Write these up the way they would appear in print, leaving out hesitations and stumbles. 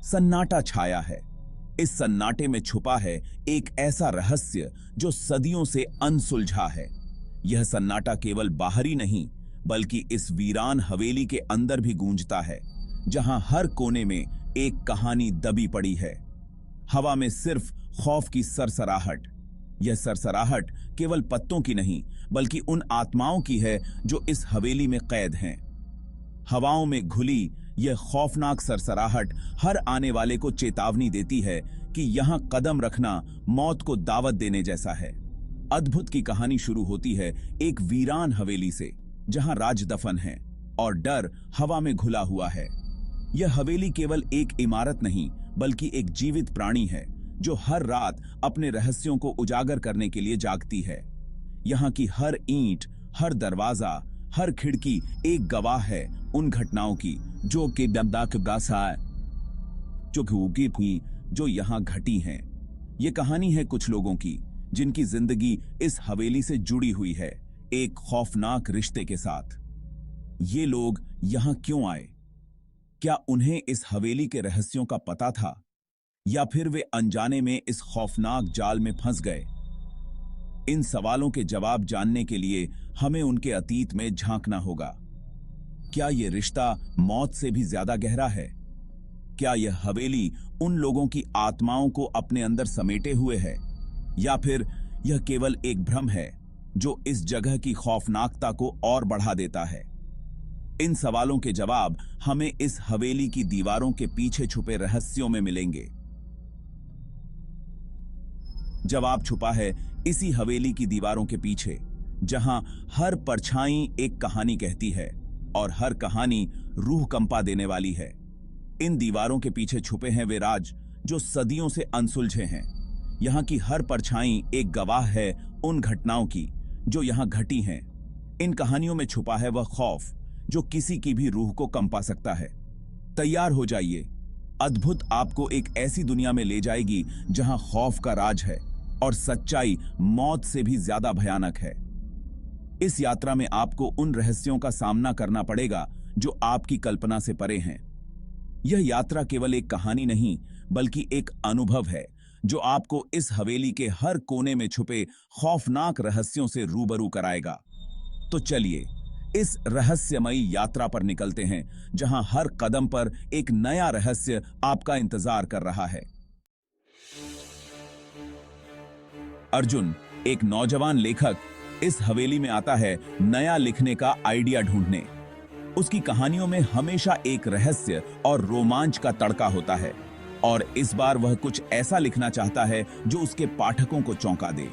सन्नाटा छाया है। इस सन्नाटे में छुपा है एक ऐसा रहस्य जो सदियों से अनसुलझा है। यह सन्नाटा केवल बाहरी नहीं, बल्कि इस वीरान हवेली के अंदर भी गूंजता है, जहां हर कोने में एक कहानी दबी पड़ी है। हवा में सिर्फ खौफ की सरसराहट। यह सरसराहट केवल पत्तों की नहीं, बल्कि उन आत्माओं की है जो इस हवेली में कैद हैं। हवाओं में घुली यह खौफनाक सरसराहट हर आने वाले को चेतावनी देती है कि यहां कदम रखना मौत को दावत देने जैसा है। अद्भुत की कहानी शुरू होती है एक वीरान हवेली से, जहां राज दफन है और डर हवा में घुला हुआ है। यह हवेली केवल एक इमारत नहीं, बल्कि एक जीवित प्राणी है जो हर रात अपने रहस्यों को उजागर करने के लिए जागती है। यहाँ की हर ईंट, हर दरवाजा, हर खिड़की एक गवाह है उन घटनाओं की जो यहाँ घटी हैं। ये कहानी है कुछ लोगों की जिनकी जिंदगी इस हवेली से जुड़ी हुई है, एक खौफनाक रिश्ते के साथ। ये लोग यहाँ क्यों आए? क्या उन्हें इस हवेली के रहस्यों का पता था, या फिर वे अनजाने में इस खौफनाक जाल में फंस गए? इन सवालों के जवाब जानने के लिए हमें उनके अतीत में झांकना होगा। क्या यह रिश्ता मौत से भी ज्यादा गहरा है? क्या यह हवेली उन लोगों की आत्माओं को अपने अंदर समेटे हुए है, या फिर यह केवल एक भ्रम है जो इस जगह की खौफनाकता को और बढ़ा देता है? इन सवालों के जवाब हमें इस हवेली की दीवारों के पीछे छुपे रहस्यों में मिलेंगे। जवाब छुपा है इसी हवेली की दीवारों के पीछे, जहां हर परछाई एक कहानी कहती है और हर कहानी रूह कंपा देने वाली है। इन दीवारों के पीछे छुपे हैं वे राज जो सदियों से अनसुलझे हैं। यहाँ की हर परछाई एक गवाह है उन घटनाओं की जो यहाँ घटी हैं। इन कहानियों में छुपा है वह खौफ जो किसी की भी रूह को कंपा सकता है। तैयार हो जाइए, अद्भुत आपको एक ऐसी दुनिया में ले जाएगी जहां खौफ का राज है और सच्चाई मौत से भी ज्यादा भयानक है। इस यात्रा में आपको उन रहस्यों का सामना करना पड़ेगा जो आपकी कल्पना से परे हैं। यह यात्रा केवल एक कहानी नहीं, बल्कि एक अनुभव है जो आपको इस हवेली के हर कोने में छुपे खौफनाक रहस्यों से रूबरू कराएगा। तो चलिए इस रहस्यमयी यात्रा पर निकलते हैं, जहां हर कदम पर एक नया रहस्य आपका इंतजार कर रहा है। अर्जुन, एक नौजवान लेखक, इस हवेली में आता है नया लिखने का आइडिया ढूंढने। उसकी कहानियों में हमेशा एक रहस्य और रोमांच का तड़का होता है, और इस बार वह कुछ ऐसा लिखना चाहता है जो उसके पाठकों को चौंका दे।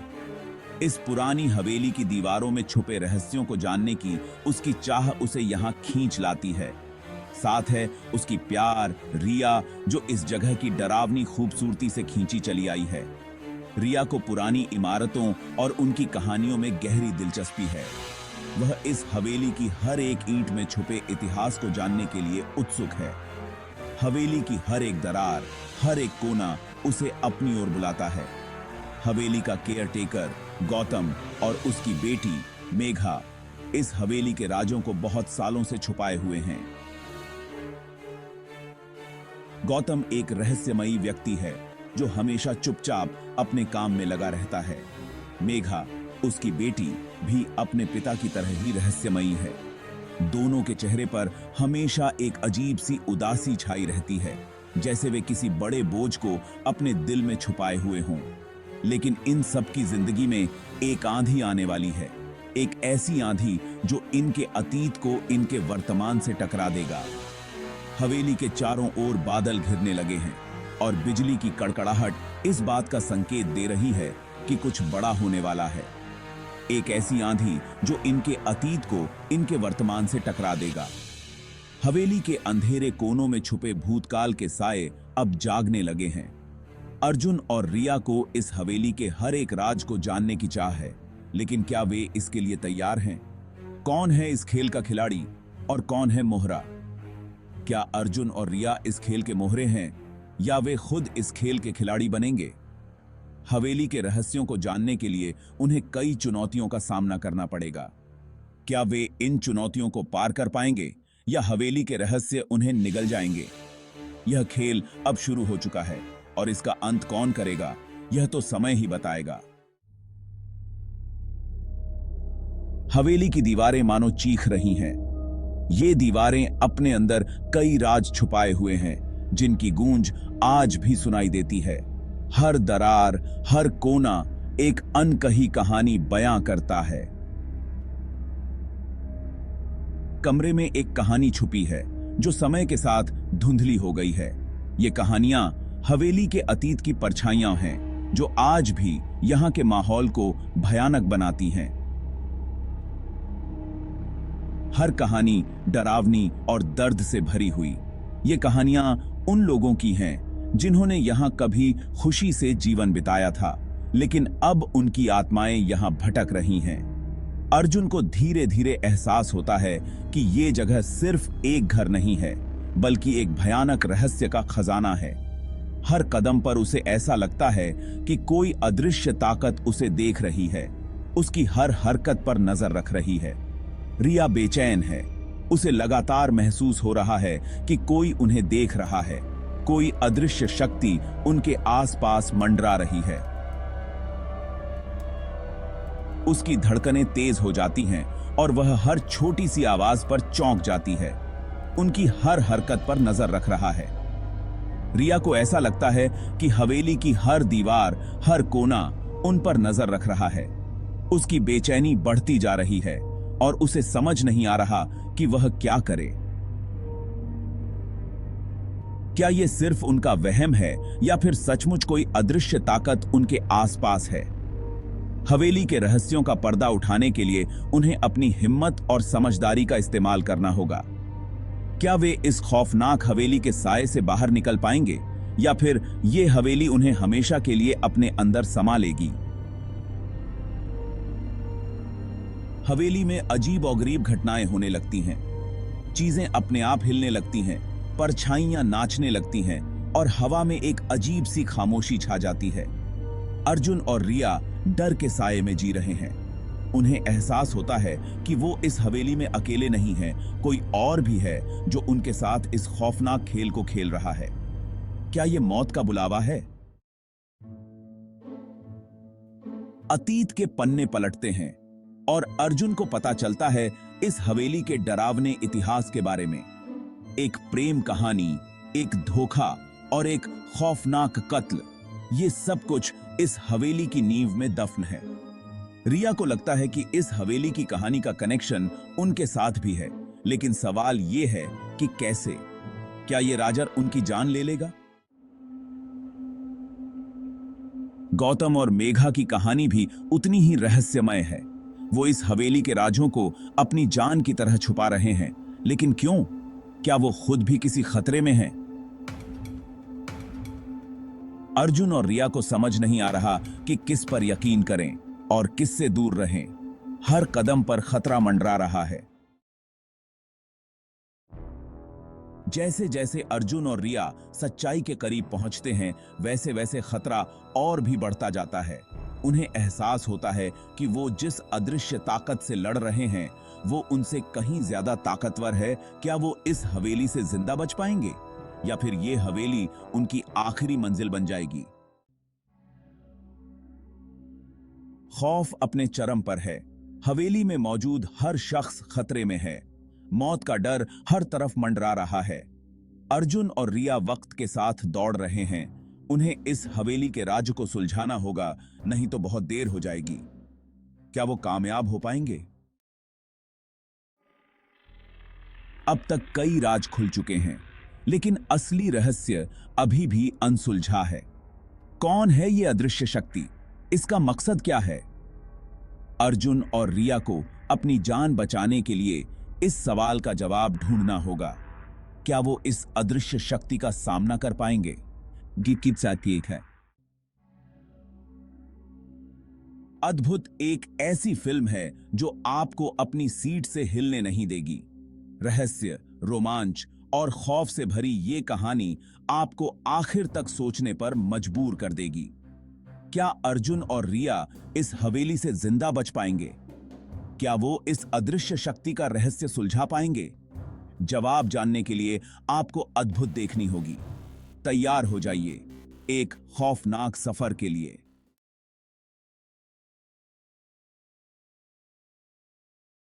इस पुरानी हवेली की दीवारों में छुपे रहस्यों को जानने की उसकी चाह उसे यहाँ खींच लाती है। साथ है उसकी प्यार रिया, जो इस जगह की डरावनी खूबसूरती से खींची चली आई है। रिया को पुरानी इमारतों और उनकी कहानियों में गहरी दिलचस्पी है। वह इस हवेली की हर एक ईंट में छुपे इतिहास को जानने के लिए उत्सुक है। हवेली की हर एक दरार, हर एक कोना उसे अपनी ओर बुलाता है। हवेली का केयरटेकर गौतम और उसकी बेटी मेघा इस हवेली के राजों को बहुत सालों से छुपाए हुए हैं। गौतम एक रहस्यमयी व्यक्ति है जो हमेशा चुपचाप अपने काम में लगा रहता है। मेघा, उसकी बेटी, भी अपने पिता की तरह ही रहस्यमयी है। दोनों के चेहरे पर हमेशा एक अजीब सी उदासी छाई रहती है, जैसे वे किसी बड़े बोझ को अपने दिल में छुपाए हुए हों। लेकिन इन सब की जिंदगी में एक आंधी आने वाली है, एक ऐसी आंधी जो इनके अतीत को इनके वर्तमान से टकरा देगा। हवेली के चारों ओर बादल घिरने लगे हैं और बिजली की कड़कड़ाहट इस बात का संकेत दे रही है कि कुछ बड़ा होने वाला है। एक ऐसी आंधी जो इनके अतीत को इनके वर्तमान से टकरा देगा। हवेली के अंधेरे कोनों में छुपे भूतकाल के साए अब जागने लगे हैं। अर्जुन और रिया को इस हवेली के हर एक राज को जानने की चाह है, लेकिन क्या वे इसके लिए तैयार हैं? कौन है इस खेल का खिलाड़ी और कौन है मोहरा? क्या अर्जुन और रिया इस खेल के मोहरे हैं, या वे खुद इस खेल के खिलाड़ी बनेंगे? हवेली के रहस्यों को जानने के लिए उन्हें कई चुनौतियों का सामना करना पड़ेगा। क्या वे इन चुनौतियों को पार कर पाएंगे, या हवेली के रहस्य उन्हें निगल जाएंगे? यह खेल अब शुरू हो चुका है और इसका अंत कौन करेगा यह तो समय ही बताएगा। हवेली की दीवारें मानो चीख रही हैं। ये दीवारें अपने अंदर कई राज छुपाए हुए हैं जिनकी गूंज आज भी सुनाई देती है। हर दरार, हर कोना एक अनकही कहानी बयां करता है। कमरे में एक कहानी छुपी है जो समय के साथ धुंधली हो गई है। ये कहानियां हवेली के अतीत की परछाइयां हैं जो आज भी यहां के माहौल को भयानक बनाती हैं। हर कहानी डरावनी और दर्द से भरी हुई। ये कहानियां उन लोगों की हैं जिन्होंने यहां कभी खुशी से जीवन बिताया था, लेकिन अब उनकी आत्माएं यहां भटक रही हैं। अर्जुन को धीरे धीरे एहसास होता है कि ये जगह सिर्फ एक घर नहीं है, बल्कि एक भयानक रहस्य का खजाना है। हर कदम पर उसे ऐसा लगता है कि कोई अदृश्य ताकत उसे देख रही है, उसकी हर हरकत पर नजर रख रही है। रिया बेचैन है। उसे लगातार महसूस हो रहा है कि कोई उन्हें देख रहा है, कोई अदृश्य शक्ति उनके आसपास मंडरा रही है। उसकी धड़कनें तेज हो जाती हैं और वह हर छोटी सी आवाज पर चौंक जाती है। उनकी हर हरकत पर नजर रख रहा है। रिया को ऐसा लगता है कि हवेली की हर दीवार, हर कोना उन पर नजर रख रहा है। उसकी बेचैनी बढ़ती जा रही है और उसे समझ नहीं आ रहा कि वह क्या करे। क्या यह सिर्फ उनका वहम है या फिर सचमुच कोई अदृश्य ताकत उनके आसपास है? हवेली के रहस्यों का पर्दा उठाने के लिए उन्हें अपनी हिम्मत और समझदारी का इस्तेमाल करना होगा। क्या वे इस खौफनाक हवेली के साए से बाहर निकल पाएंगे या फिर यह हवेली उन्हें हमेशा के लिए अपने अंदर समा लेगी? हवेली में अजीब और गरीब घटनाएं होने लगती हैं। चीजें अपने आप हिलने लगती हैं, परछाइयां नाचने लगती हैं और हवा में एक अजीब सी खामोशी छा जाती है। अर्जुन और रिया डर के साए में जी रहे हैं। उन्हें एहसास होता है कि वो इस हवेली में अकेले नहीं हैं, कोई और भी है जो उनके साथ इस खौफनाक खेल को खेल रहा है। क्या ये मौत का बुलावा है? अतीत के पन्ने पलटते हैं और अर्जुन को पता चलता है इस हवेली के डरावने इतिहास के बारे में। एक प्रेम कहानी, एक धोखा और एक खौफनाक कत्ल, ये सब कुछ इस हवेली की नींव में दफन है। रिया को लगता है कि इस हवेली की कहानी का कनेक्शन उनके साथ भी है, लेकिन सवाल ये है कि कैसे? क्या ये राजर उनकी जान ले लेगा? गौतम और मेघा की कहानी भी उतनी ही रहस्यमय है। वो इस हवेली के राजों को अपनी जान की तरह छुपा रहे हैं, लेकिन क्यों? क्या वो खुद भी किसी खतरे में हैं? अर्जुन और रिया को समझ नहीं आ रहा कि किस पर यकीन करें और किससे दूर रहें। हर कदम पर खतरा मंडरा रहा है। जैसे जैसे अर्जुन और रिया सच्चाई के करीब पहुंचते हैं, वैसे वैसे खतरा और भी बढ़ता जाता है। उन्हें एहसास होता है कि वो जिस अदृश्य ताकत से लड़ रहे हैं, वो उनसे कहीं ज्यादा ताकतवर है। क्या वो इस हवेली से जिंदा बच पाएंगे या फिर ये हवेली उनकी आखिरी मंजिल बन जाएगी? खौफ अपने चरम पर है। हवेली में मौजूद हर शख्स खतरे में है। मौत का डर हर तरफ मंडरा रहा है। अर्जुन और रिया वक्त के साथ दौड़ रहे हैं। उन्हें इस हवेली के राज को सुलझाना होगा, नहीं तो बहुत देर हो जाएगी। क्या वो कामयाब हो पाएंगे? अब तक कई राज खुल चुके हैं, लेकिन असली रहस्य अभी भी अनसुलझा है। कौन है ये अदृश्य शक्ति? इसका मकसद क्या है? अर्जुन और रिया को अपनी जान बचाने के लिए इस सवाल का जवाब ढूंढना होगा। क्या वो इस अदृश्य शक्ति का सामना कर पाएंगे? गीत की साथ एक है। अद्भुत एक ऐसी फिल्म है जो आपको अपनी सीट से हिलने नहीं देगी। रहस्य, रोमांच और खौफ से भरी ये कहानी आपको आखिर तक सोचने पर मजबूर कर देगी। क्या अर्जुन और रिया इस हवेली से जिंदा बच पाएंगे? क्या वो इस अदृश्य शक्ति का रहस्य सुलझा पाएंगे? जवाब जानने के लिए आपको अद्भुत देखनी होगी। तैयार हो जाइए एक खौफनाक सफर के लिए।